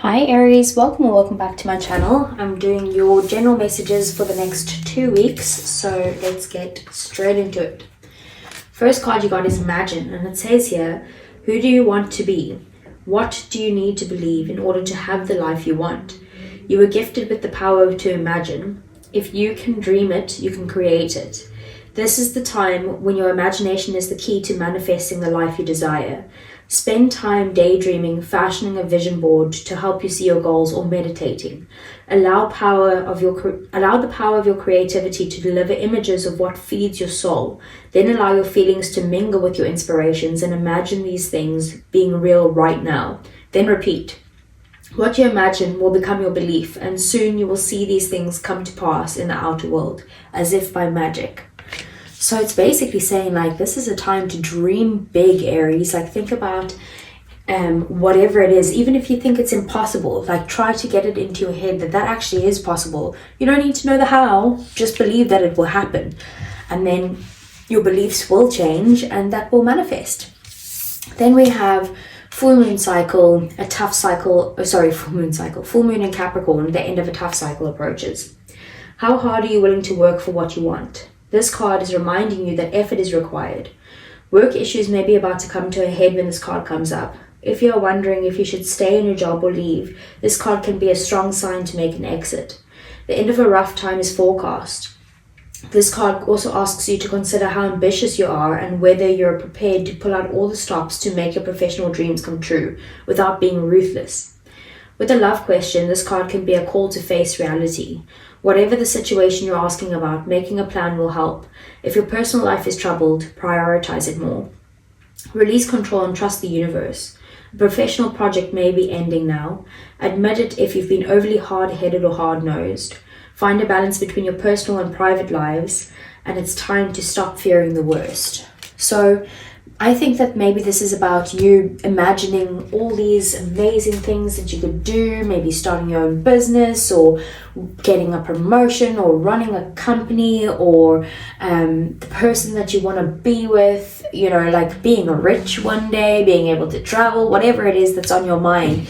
Hi Aries, welcome or welcome back to my channel. I'm doing your general messages for the next 2 weeks, so let's get straight into it. First card you got is Imagine, and it says here, who do you want to be? What do you need to believe in order to have the life you want? You were gifted with the power to imagine. If you can dream it, you can create it. This is the time when your imagination is the key to manifesting the life you desire. Spend time daydreaming, fashioning a vision board to help you see your goals, or meditating. Allow the power of your creativity to deliver images of what feeds your soul. Then allow your feelings to mingle with your inspirations and imagine these things being real right now. Then repeat. What you imagine will become your belief, and soon you will see these things come to pass in the outer world, as if by magic. So it's basically saying, like, this is a time to dream big, Aries. Like, think about whatever it is, even if you think it's impossible, like, try to get it into your head that actually is possible. You don't need to know the how, just believe that it will happen. And then your beliefs will change and that will manifest. Then we have full moon cycle, full moon in Capricorn, the end of a tough cycle approaches. How hard are you willing to work for what you want? This card is reminding you that effort is required. Work issues may be about to come to a head when this card comes up. If you are wondering if you should stay in your job or leave, this card can be a strong sign to make an exit. The end of a rough time is forecast. This card also asks you to consider how ambitious you are and whether you're prepared to pull out all the stops to make your professional dreams come true without being ruthless. With a love question, this card can be a call to face reality. Whatever the situation you're asking about, making a plan will help. If your personal life is troubled, prioritize it more. Release control and trust the universe. A professional project may be ending now. Admit it if you've been overly hard-headed or hard-nosed. Find a balance between your personal and private lives, and it's time to stop fearing the worst. So I think that maybe this is about you imagining all these amazing things that you could do, maybe starting your own business or getting a promotion or running a company, or the person that you want to be with, you know, like being rich one day, being able to travel, whatever it is that's on your mind.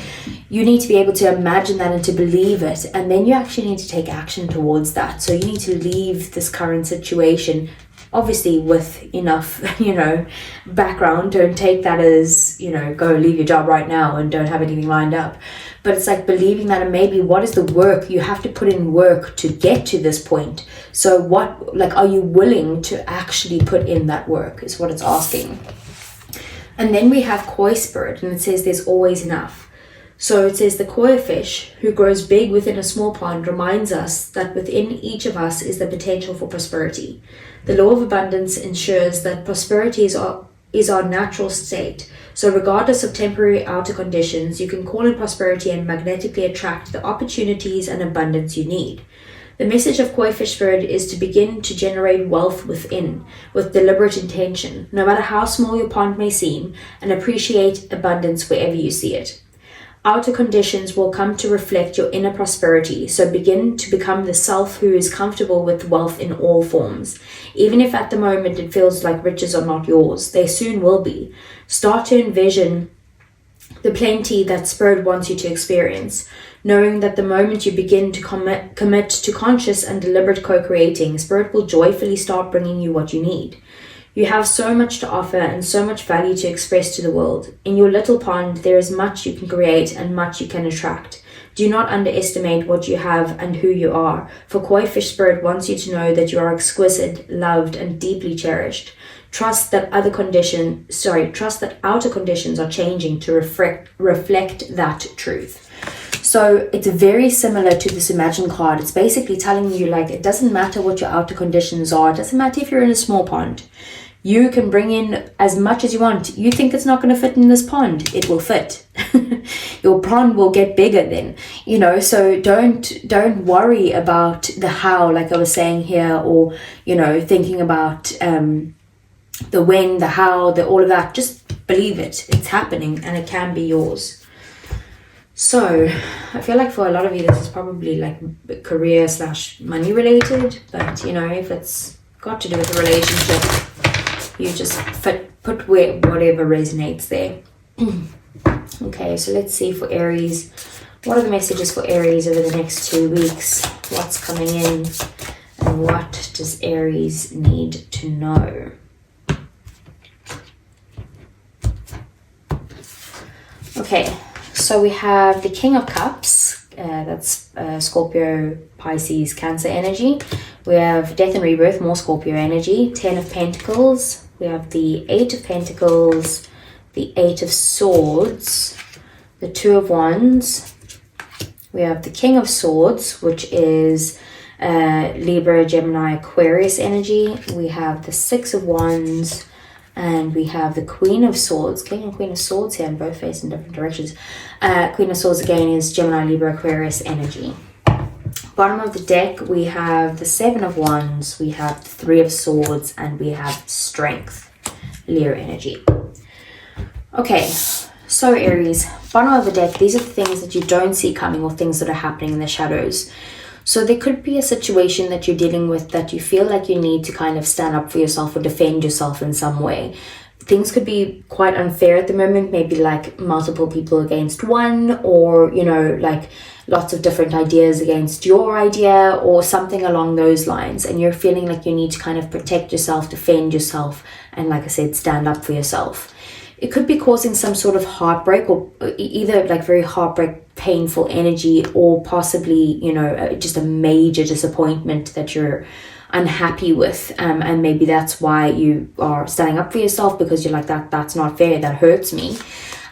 You need to be able to imagine that and to believe it, and then you actually need to take action towards that. So you need to leave this current situation, obviously with enough, background. Don't take that as, go leave your job right now and don't have anything lined up. But it's like believing that, and maybe what is the work? You have to put in work to get to this point. So are you willing to actually put in that work is what it's asking. And then we have Koi Spirit, and it says there's always enough. So it says the koi fish who grows big within a small pond reminds us that within each of us is the potential for prosperity. The law of abundance ensures that prosperity is our natural state. So regardless of temporary outer conditions, you can call in prosperity and magnetically attract the opportunities and abundance you need. The message of Koi Fish Spirit is to begin to generate wealth within, with deliberate intention, no matter how small your pond may seem, and appreciate abundance wherever you see it. Outer conditions will come to reflect your inner prosperity, so begin to become the self who is comfortable with wealth in all forms. Even if at the moment it feels like riches are not yours, they soon will be. Start to envision the plenty that Spirit wants you to experience, knowing that the moment you begin to commit to conscious and deliberate co-creating, Spirit will joyfully start bringing you what you need. You have so much to offer and so much value to express to the world. In your little pond, there is much you can create and much you can attract. Do not underestimate what you have and who you are, for Koi Fish Spirit wants you to know that you are exquisite, loved, and deeply cherished. Trust that outer conditions are changing to reflect that truth. So it's very similar to this Imagine card. It's basically telling you, like, it doesn't matter what your outer conditions are. It doesn't matter if you're in a small pond. You can bring in as much as you want. You think it's not going to fit in this pond. It will fit. Your pond will get bigger then, so don't worry about the how, like I was saying here, or, thinking about the when, the how, all of that. Just believe it. It's happening and it can be yours. So I feel like for a lot of you, this is probably like career/money related, but if it's got to do with a relationship, you just put whatever resonates there. Okay, so let's see for Aries. What are the messages for Aries over the next 2 weeks? What's coming in? And what does Aries need to know? Okay, so we have the King of Cups. That's Scorpio, Pisces, Cancer energy. We have Death and Rebirth, more Scorpio energy. 10 of Pentacles. We have the 8 of Pentacles, the 8 of Swords, the 2 of Wands. We have the King of Swords, which is Libra, Gemini, Aquarius energy. We have the 6 of Wands, and we have the Queen of Swords. King and Queen of Swords here, and both face in different directions. Queen of Swords again is Gemini, Libra, Aquarius energy. Bottom of the deck, we have the 7 of Wands, we have the 3 of Swords, and we have Strength, Leo energy. Okay, so Aries, bottom of the deck, these are the things that you don't see coming or things that are happening in the shadows. So there could be a situation that you're dealing with that you feel like you need to kind of stand up for yourself or defend yourself in some way. Things could be quite unfair at the moment, maybe like multiple people against one, or, you know, like lots of different ideas against your idea or something along those lines. And you're feeling like you need to kind of protect yourself, defend yourself, and like I said, stand up for yourself. It could be causing some sort of heartbreak, or either like very heartbreak, painful energy, or possibly, you know, just a major disappointment that you're unhappy with, and maybe that's why you are standing up for yourself, because you're like, that's not fair, that hurts me.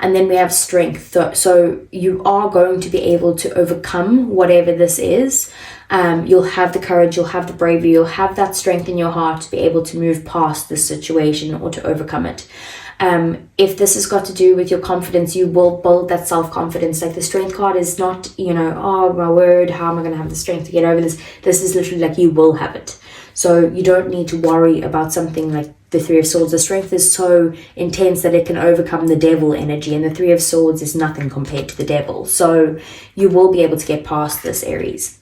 And then we have Strength, so you are going to be able to overcome whatever this is. You'll have the courage, you'll have the bravery, you'll have that strength in your heart to be able to move past this situation or to overcome it. If this has got to do with your confidence, you will build that self-confidence. Like the Strength card is not, you know, oh my word, how am I going to have the strength to get over this? This is literally like you will have it. So you don't need to worry about something like the 3 of Swords. The Strength is so intense that it can overcome the devil energy, and the 3 of Swords is nothing compared to the devil. So you will be able to get past this, Aries.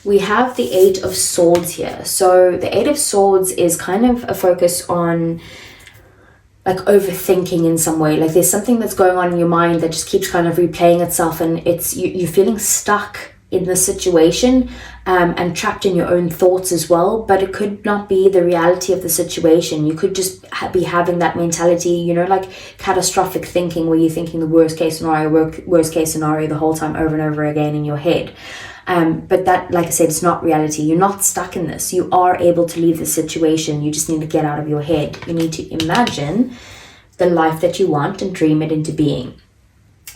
We have the 8 of Swords here. So the 8 of Swords is kind of a focus on like overthinking in some way. Like there's something that's going on in your mind that just keeps kind of replaying itself, and it's you're feeling stuck in the situation, and trapped in your own thoughts as well. But it could not be the reality of the situation. You could just be having that mentality, you know, like catastrophic thinking, where you're thinking the worst case scenario the whole time over and over again in your head. But that, like I said, it's not reality. You're not stuck in this. You are able to leave the situation. You just need to get out of your head. You need to imagine the life that you want and dream it into being.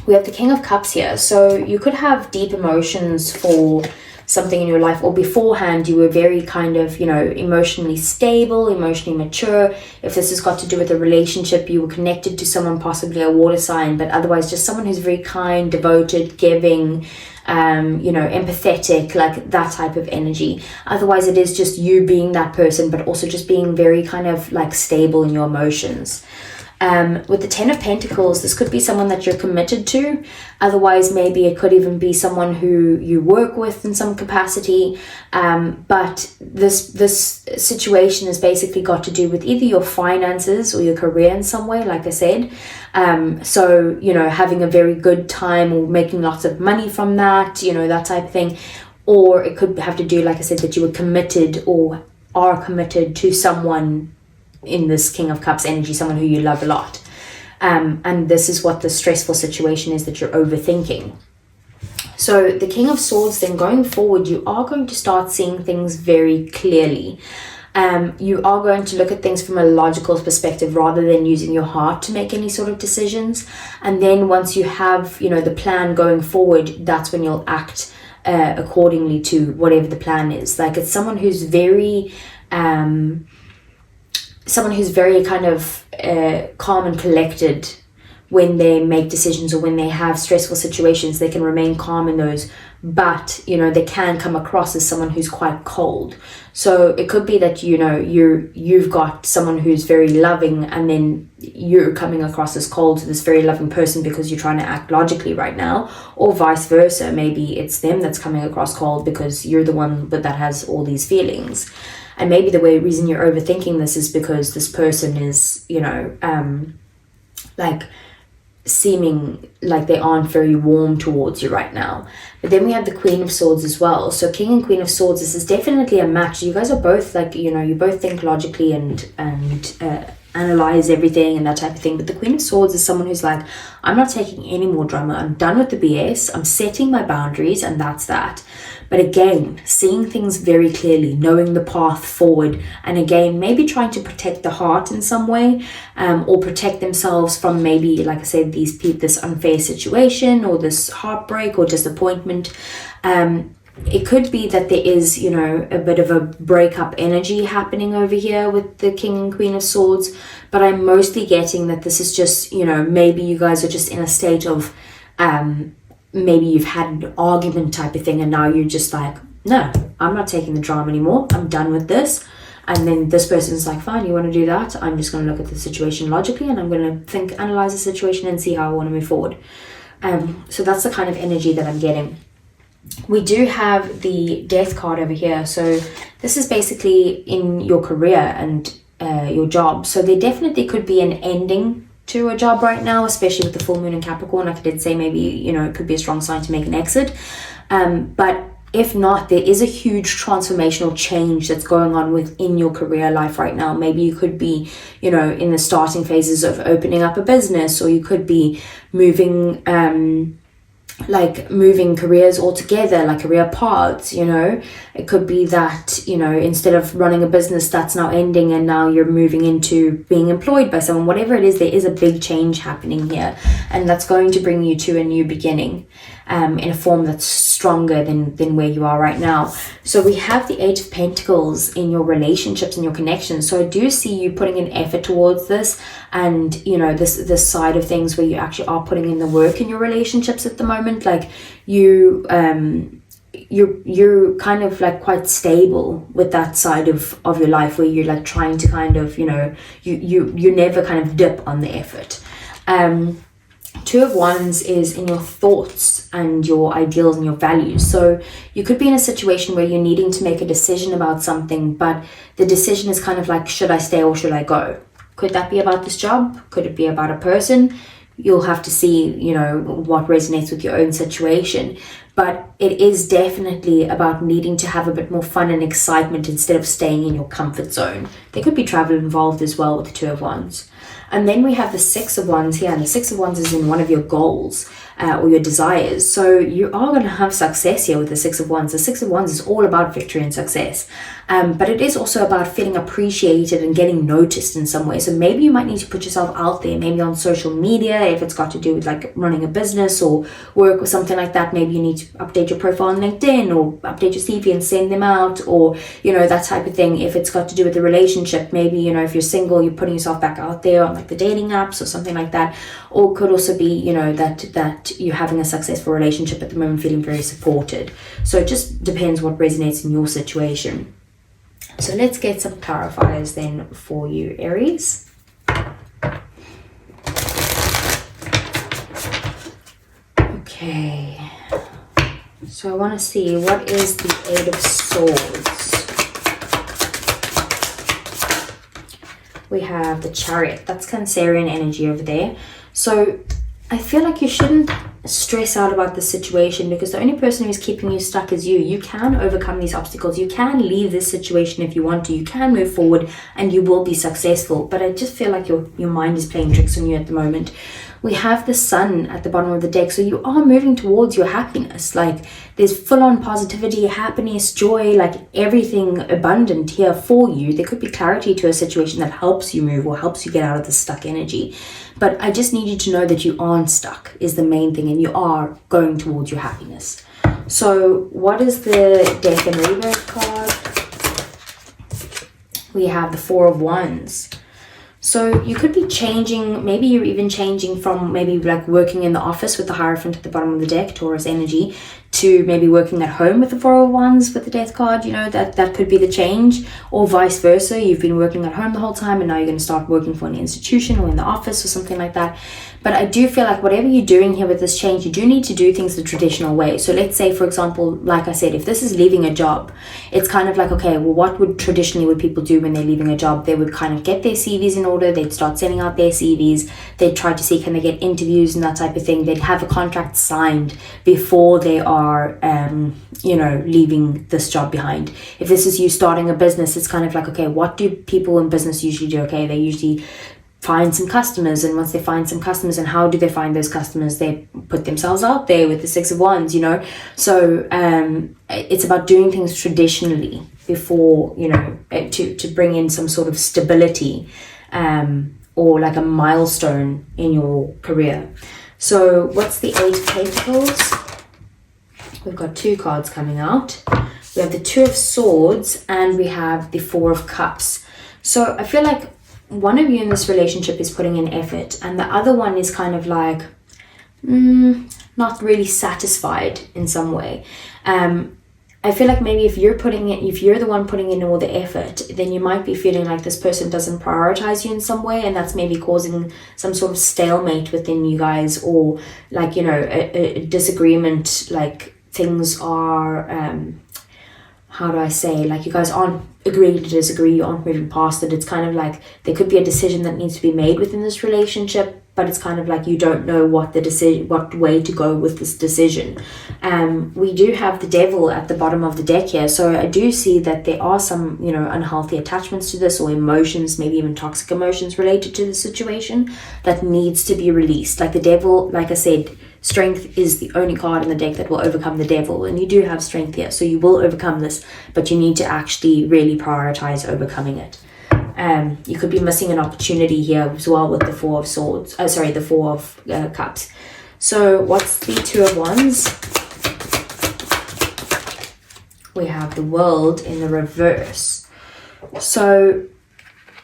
We have the King of Cups here. So you could have deep emotions for something in your life, or beforehand you were very kind of, you know, emotionally stable, emotionally mature. If this has got to do with a relationship, you were connected to someone, possibly a water sign, but otherwise just someone who's very kind, devoted, giving, you know, empathetic, like that type of energy. Otherwise it is just you being that person, but also just being very kind of like stable in your emotions. With the 10 of Pentacles, this could be someone that you're committed to. Otherwise, maybe it could even be someone who you work with in some capacity. But this situation has basically got to do with either your finances or your career in some way, like I said. So, you know, having a very good time or making lots of money from that, you know, that type of thing. Or it could have to do, like I said, that you were committed or are committed to someone in this King of Cups energy, someone who you love a lot. And this is what the stressful situation is that you're overthinking. So the King of Swords, then going forward, you are going to start seeing things very clearly. You are going to look at things from a logical perspective rather than using your heart to make any sort of decisions. And then once you have, you know, the plan going forward, that's when you'll act accordingly to whatever the plan is. Like it's someone who's very kind of calm and collected when they make decisions, or when they have stressful situations. They can remain calm in those, but, you know, they can come across as someone who's quite cold. So it could be that, you know, you've got someone who's very loving, and then you're coming across as cold to this very loving person because you're trying to act logically right now, or vice versa. Maybe it's them that's coming across cold because you're the one that has all these feelings. And maybe the reason you're overthinking this is because this person is, you know, like seeming like they aren't very warm towards you right now. But then we have the Queen of Swords as well. So King and Queen of Swords, this is definitely a match. You guys are both like, you know, you both think logically and analyze everything and that type of thing. But the Queen of Swords is someone who's like, I'm not taking any more drama. I'm done with the BS. I'm setting my boundaries, and that's that. But again, seeing things very clearly, knowing the path forward, and again, maybe trying to protect the heart in some way, or protect themselves from maybe, like I said, this unfair situation or this heartbreak or disappointment. It could be that there is, you know, a bit of a breakup energy happening over here with the King and Queen of Swords, but I'm mostly getting that this is just, you know, maybe you guys are just in a state of, maybe you've had an argument type of thing, and now you're just like, no, I'm not taking the drama anymore. I'm done with this. And then this person's like, fine, you want to do that? I'm just going to look at the situation logically, and I'm going to analyze the situation and see how I want to move forward. So that's the kind of energy that I'm getting. We do have the Death card over here. So this is basically in your career and your job. So there definitely could be an ending to a job right now, especially with the full moon in Capricorn. Like I did say, maybe, you know, it could be a strong sign to make an exit. But if not, there is a huge transformational change that's going on within your career life right now. Maybe you could be, you know, in the starting phases of opening up a business, or you could be moving careers altogether, like career paths, you know. It could be that, you know, instead of running a business that's now ending and now you're moving into being employed by someone. Whatever it is, there is a big change happening here, and that's going to bring you to a new beginning in a form that's stronger than where you are right now. So we have the Eight of Pentacles in your relationships and your connections. So I do see you putting an effort towards this, and, you know, this side of things where you actually are putting in the work in your relationships at the moment. Like you're kind of like quite stable with that side of your life, where you're like trying to kind of, you know, you never kind of dip on the effort. Two of Wands is in your thoughts and your ideals and your values. So you could be in a situation where you're needing to make a decision about something, but the decision is kind of like, should I stay or should I go? Could that be about this job? Could it be about a person? You'll have to see, you know, what resonates with your own situation. But it is definitely about needing to have a bit more fun and excitement instead of staying in your comfort zone. There could be travel involved as well with the Two of Wands. And then we have the Six of Wands here, and the Six of Wands is in one of your goals or your desires. So you are going to have success here with the Six of Wands. The Six of Wands is all about victory and success. But it is also about feeling appreciated and getting noticed in some way. So maybe you might need to put yourself out there, maybe on social media, if it's got to do with like running a business or work or something like that. Maybe you need to update your profile on LinkedIn or update your CV and send them out, or, you know, that type of thing. If it's got to do with a relationship, maybe, you know, if you're single, you're putting yourself back out there on like the dating apps or something like that. Or it could also be, you know, that you're having a successful relationship at the moment, feeling very supported. So it just depends what resonates in your situation. So let's get some clarifiers then for you, Aries. Okay. So I want to see, what is the Eight of Swords? We have the Chariot. That's Cancerian energy over there. So I feel like you shouldn't stress out about the situation, because the only person who's keeping you stuck is you. You can overcome these obstacles. You can leave this situation if you want to. You can move forward and you will be successful. But I just feel like your mind is playing tricks on you at the moment. We have the Sun at the bottom of the deck. So you are moving towards your happiness. Like there's full-on positivity, happiness, joy, like everything abundant here for you. There could be clarity to a situation that helps you move or helps you get out of the stuck energy. But I just need you to know that you aren't stuck is the main thing, and you are going towards your happiness. So what is the Death and Rebirth card? We have the Four of Wands. So you could be changing, maybe you're even changing from maybe like working in the office with the Hierophant at the bottom of the deck, Taurus energy, to maybe working at home with the Four of Wands with the Death card, you know, that could be the change, or vice versa. You've been working at home the whole time and now you're going to start working for an institution or in the office or something like that. But I do feel like whatever you're doing here with this change, you do need to do things the traditional way. So let's say, for example, like I said, if this is leaving a job, it's kind of like, okay, well, what would people do when they're leaving a job? They would kind of get their CVs in order. They'd start sending out their CVs. They'd try to see, can they get interviews and that type of thing. They'd have a contract signed before they are, you know, leaving this job behind. If this is you starting a business, it's kind of like, okay, what do people in business usually do? Okay, they usually find some customers, and once they find some customers, and how do they find those customers? They put themselves out there with the Six of Wands, you know. So it's about doing things traditionally before, you know, to bring in some sort of stability, or like a milestone in your career. So what's the Eight of Pentacles? We've got two cards coming out. We have the Two of Swords and we have the Four of Cups. So I feel like one of you in this relationship is putting in effort, and the other one is kind of like not really satisfied in some way. I feel like maybe if you're the one putting in all the effort, then you might be feeling like this person doesn't prioritize you in some way, and that's maybe causing some sort of stalemate within you guys, or like, you know, a disagreement, like things are how do I say, like you guys aren't agreeing to disagree, you aren't moving past it. It's kind of like there could be a decision that needs to be made within this relationship, but it's kind of like you don't know what way to go with this decision. We do have the Devil at the bottom of the deck here, so I do see that there are some, you know, unhealthy attachments to this, or emotions, maybe even toxic emotions related to the situation that needs to be released. Like the Devil, like I said, strength is the only card in the deck that will overcome the Devil, and you do have strength here, so you will overcome this, but you need to actually really prioritize overcoming it. You could be missing an opportunity here as well with the Four of Swords. The Four of Cups. So what's the Two of Wands? We have the World in the reverse. So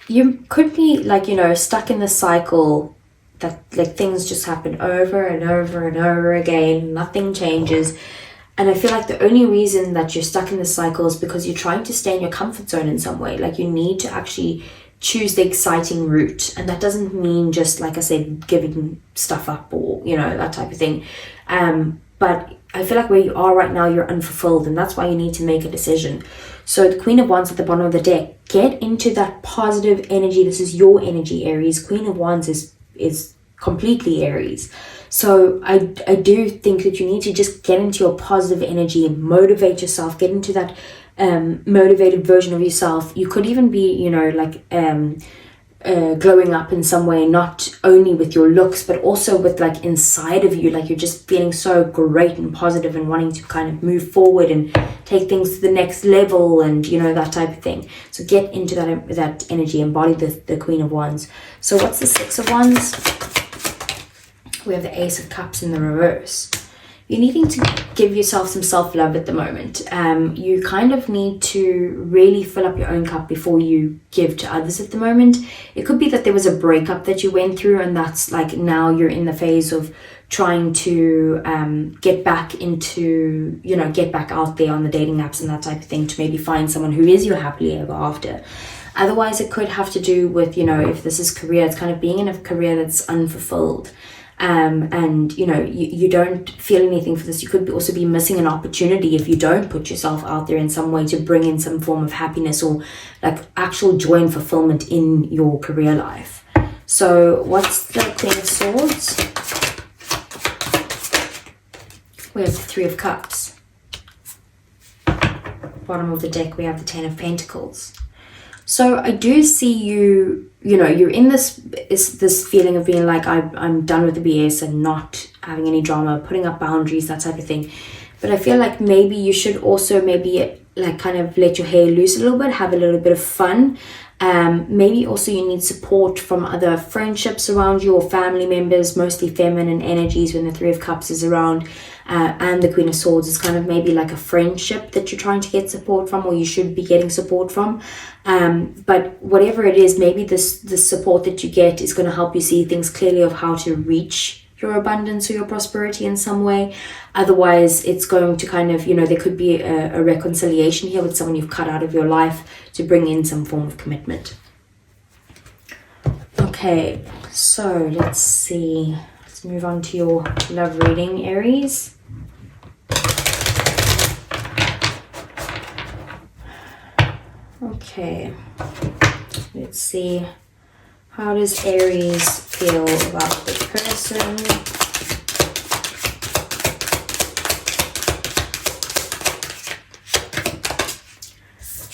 you could be like, you know, stuck in the cycle that like things just happen over and over and over again. Nothing changes. And I feel like the only reason that you're stuck in this cycle is because you're trying to stay in your comfort zone in some way. Like you need to actually choose the exciting route. And that doesn't mean just, like I said, giving stuff up or, you know, that type of thing. But I feel like where you are right now, you're unfulfilled, and that's why you need to make a decision. So the Queen of Wands at the bottom of the deck, get into that positive energy. This is your energy, Aries. Queen of Wands is completely Aries. So I do think that you need to just get into your positive energy and motivate yourself, get into that motivated version of yourself. You could even be, you know, like glowing up in some way, not only with your looks, but also with like inside of you, like you're just feeling so great and positive and wanting to kind of move forward and take things to the next level, and you know, that type of thing. So get into that energy, embody the Queen of Wands. So what's the Six of Wands? We have the Ace of Cups in the reverse. You're needing to give yourself some self-love at the moment. You kind of need to really fill up your own cup before you give to others at the moment. It could be that there was a breakup that you went through, and that's like now you're in the phase of trying to get back into, you know, get back out there on the dating apps and that type of thing to maybe find someone who is your happily ever after. Otherwise, it could have to do with, you know, if this is career, it's kind of being in a career that's unfulfilled. And you know, you don't feel anything for this. You could also be missing an opportunity if you don't put yourself out there in some way to bring in some form of happiness or like actual joy and fulfillment in your career life. So what's the Queen of Swords? We have the Three of Cups. Bottom of the deck, we have the Ten of Pentacles. So I do see you, you know, you're in this feeling of being like, I'm done with the BS and not having any drama, putting up boundaries, that type of thing. But I feel like maybe you should also maybe like kind of let your hair loose a little bit, have a little bit of fun. Maybe also you need support from other friendships around you or family members, mostly feminine energies when the Three of Cups is around. And the Queen of Swords is kind of maybe like a friendship that you're trying to get support from, or you should be getting support from. But whatever it is, maybe this support that you get is going to help you see things clearly of how to reach your abundance or your prosperity in some way. Otherwise, it's going to kind of, there could be a reconciliation here with someone you've cut out of your life to bring in some form of commitment. Okay, so let's see. Let's move on to your love reading, Aries. Okay, let's see. How does Aries feel about the person?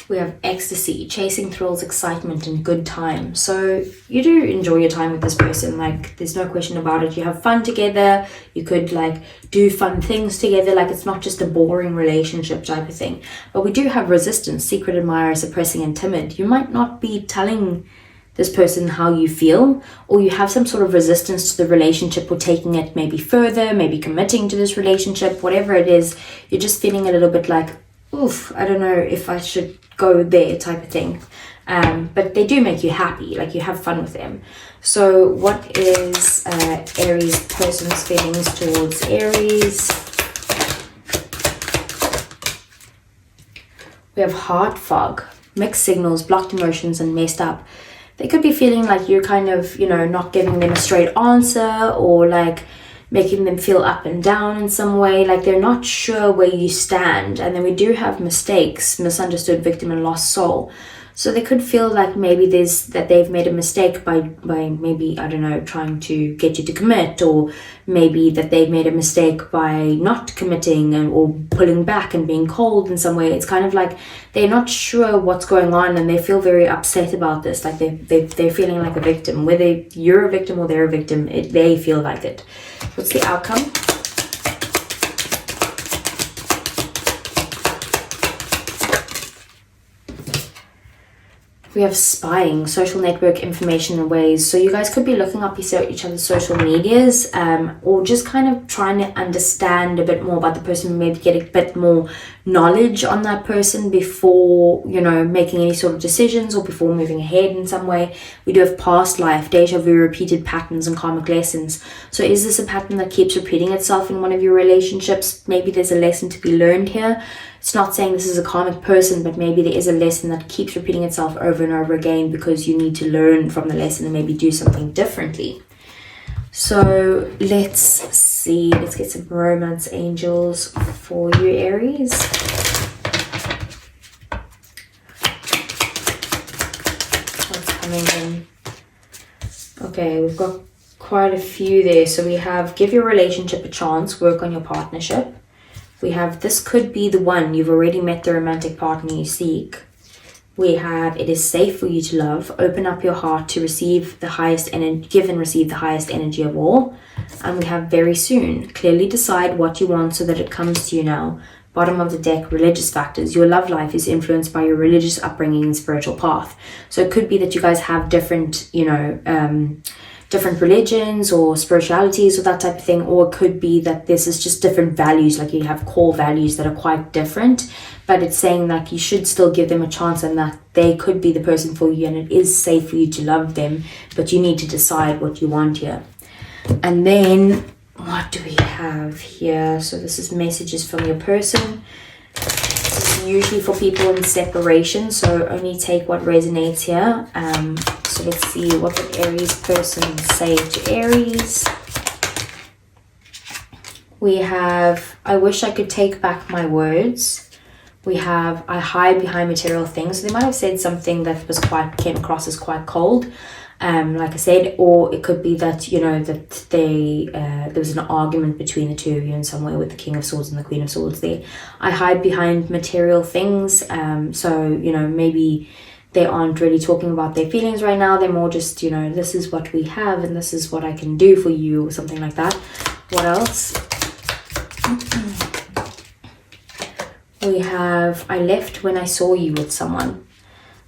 We have ecstasy, chasing thrills, excitement, and good time. So you do enjoy your time with this person. Like, there's no question about it. You have fun together. You could like do fun things together. Like, it's not just a boring relationship type of thing. But we do have resistance, secret admirer, suppressing, and timid. You might not be telling this person how you feel, or you have some sort of resistance to the relationship, or taking it maybe further, maybe committing to this relationship, whatever it is. You're just feeling a little bit like, oof, I don't know if I should go there type of thing. But they do make you happy, like you have fun with them. So what is Aries person's feelings towards Aries? We have heart fog, mixed signals, blocked emotions, and messed up. They could be feeling like you're kind of, not giving them a straight answer, or like making them feel up and down in some way, like they're not sure where you stand. And then we do have mistakes, misunderstood, victim, and lost soul. So they could feel like maybe they've made a mistake by maybe, I don't know, trying to get you to commit, or maybe that they've made a mistake by not committing or pulling back and being cold in some way. It's kind of like they're not sure what's going on, and they feel very upset about this. Like they're feeling like a victim. Whether you're a victim or they're a victim, they feel like it. What's the outcome? We have spying, social network information and ways. So you guys could be looking up each other's social medias, or just kind of trying to understand a bit more about the person, maybe get a bit more knowledge on that person before, making any sort of decisions, or before moving ahead in some way. We do have past life, deja vu, repeated patterns, and karmic lessons. So is this a pattern that keeps repeating itself in one of your relationships? Maybe there's a lesson to be learned here. It's not saying this is a karmic person, but maybe there is a lesson that keeps repeating itself over and over again, because you need to learn from the lesson and maybe do something differently. So let's see. Let's get some romance angels for you, Aries. What's coming in? Okay, we've got quite a few there. So we have give your relationship a chance, work on your partnership. We have this could be the one, you've already met the romantic partner you seek. We have it is safe for you to love, open up your heart to receive the highest energy, give and receive the highest energy of all. And we have very soon, clearly decide what you want so that it comes to you now. Bottom of the deck, religious factors. Your love life is influenced by your religious upbringing and spiritual path. So it could be that you guys have different, different religions or spiritualities or that type of thing, or it could be that this is just different values, like you have core values that are quite different, but it's saying that you should still give them a chance, and that they could be the person for you, and it is safe for you to love them, but you need to decide what you want here. And then what do we have here? So this is messages from your person. This is usually for people in separation, so only take what resonates here. So let's see, what would Aries person say to Aries? We have, I wish I could take back my words. We have, I hide behind material things. So they might have said something that came across as quite cold, like I said, or it could be that, that there was an argument between the two of you in some way, with the King of Swords and the Queen of Swords there. I hide behind material things. So, maybe they aren't really talking about their feelings right now. They're more just, this is what we have and this is what I can do for you, or something like that. What else? We have, I left when I saw you with someone.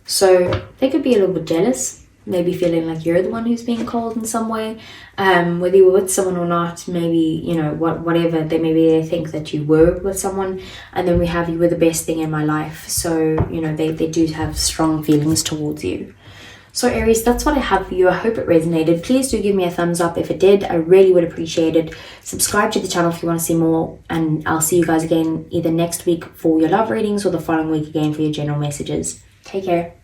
So they could be a little bit jealous, maybe feeling like you're the one who's being cold in some way. Whether you were with someone or not, maybe, whatever, they think that you were with someone. And then we have, you were the best thing in my life. So, they do have strong feelings towards you. So Aries, that's what I have for you. I hope it resonated. Please do give me a thumbs up if it did. I really would appreciate it. Subscribe to the channel if you want to see more, and I'll see you guys again either next week for your love readings or the following week again for your general messages. Take care.